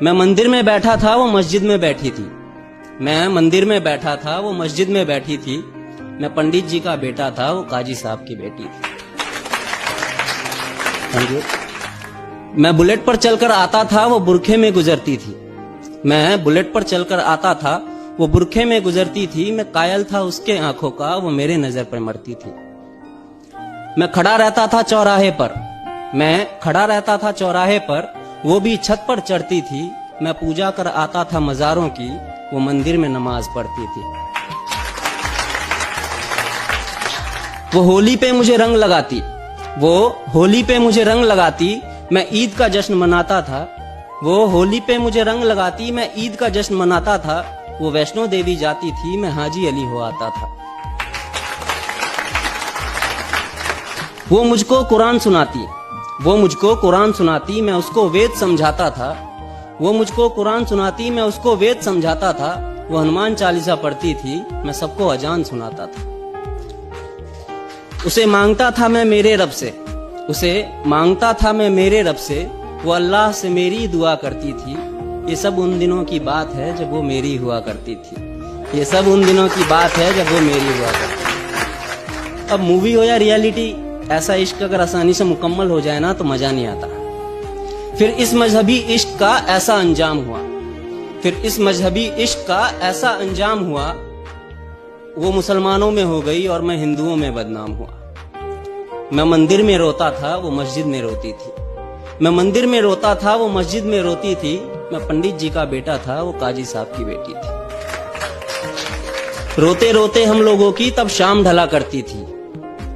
मैं मंदिर में बैठा था, वो मस्जिद में बैठी थी। मैं मंदिर में बैठा था, वो मस्जिद में बैठी थी। मैं पंडित जी का बेटा था, वो काजी साहब की बेटी थी। मैं बुलेट पर चलकर आता था, वो बुरखे में गुजरती थी। मैं बुलेट पर चलकर आता था, वो बुरखे में गुजरती थी। मैं कायल था उसके आंखों का, वो मेरे नजर पर मरती थी। मैं खड़ा रहता था चौराहे पर, मैं खड़ा रहता था चौराहे पर, वो भी छत पर चढ़ती थी। मैं पूजा कर आता था मजारों की, वो मंदिर में नमाज पढ़ती थी। वो होली पे मुझे रंग लगाती, वो होली पे मुझे रंग लगाती। मैं ईद का जश्न मनाता था। वो होली पे मुझे रंग लगाती, मैं ईद का जश्न मनाता था। वो वैष्णो देवी जाती थी, मैं हाजी अली हो आता था। वो मुझको कुरान सुनाती, वो मुझको कुरान सुनाती, मैं उसको वेद समझाता था। वो मुझको कुरान सुनाती, मैं उसको वेद समझाता था। वो हनुमान चालीसा पढ़ती थी, मैं सबको अजान सुनाता था। उसे मांगता था मैं मेरे रब से, उसे मांगता था मैं मेरे रब से। वो अल्लाह से मेरी दुआ करती थी। ये सब उन दिनों की बात है जब वो मेरी हुआ करती थी। ये सब उन दिनों की बात है जब वो मेरी हुआ करती थी। अब मूवी हो या रियलिटी, ऐसा इश्क अगर आसानी से मुकम्मल हो जाए ना तो मजा नहीं आता। फिर इस मजहबी इश्क का ऐसा अंजाम हुआ, फिर इस मजहबी इश्क का ऐसा अंजाम हुआ। वो मुसलमानों में हो गई और मैं हिंदुओं में बदनाम हुआ। मैं मंदिर में रोता था, वो मस्जिद में रोती थी। मैं मंदिर में रोता था, वो मस्जिद में रोती थी। मैं पंडित जी का बेटा था, वो काजी साहब की बेटी थी। रोते रोते हम लोगों की तब शाम ढला करती थी।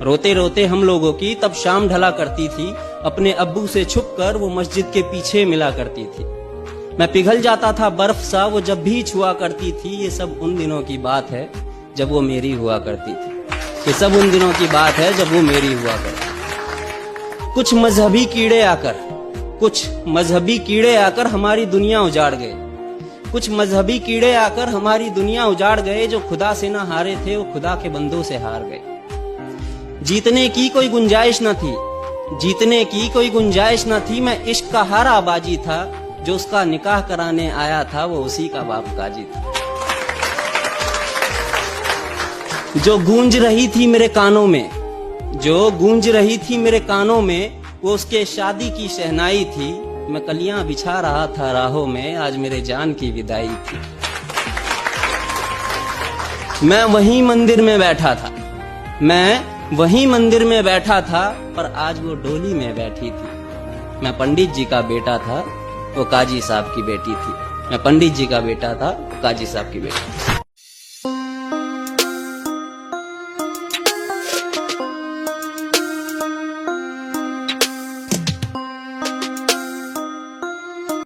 रोते रोते हम लोगों की तब शाम ढला करती थी। अपने अब्बू से छुपकर वो मस्जिद के पीछे मिला करती थी। मैं पिघल जाता था बर्फ सा, वो जब भी छुआ करती थी। ये सब उन दिनों की बात है जब वो मेरी हुआ करती थी। ये सब उन दिनों की बात है जब वो मेरी हुआ करती थी। कुछ मजहबी कीड़े आकर, कुछ मजहबी कीड़े आकर हमारी दुनिया उजाड़ गए। कुछ मजहबी कीड़े आकर हमारी दुनिया उजाड़ गए। जो खुदा से ना हारे थे, वो खुदा के बंदों से हार गए। जीतने की कोई गुंजाइश न थी, जीतने की कोई गुंजाइश न थी। मैं इश्क का हारा बाजी था, जो उसका निकाह कराने आया था, वो उसी का बाप काजी था। जो गूंज रही थी मेरे कानों में, जो गूंज रही थी मेरे कानों में, वो उसके शादी की शहनाई थी। मैं कलियां बिछा रहा था राहों में, आज मेरे जान की विदाई थी। मैं वहीं मंदिर में बैठा था, मैं वहीं मंदिर में बैठा था, पर आज वो डोली में बैठी थी। मैं पंडित जी का बेटा था, वो काजी साहब की बेटी थी। मैं पंडित जी का बेटा था, वो काजी साहब की बेटी थी।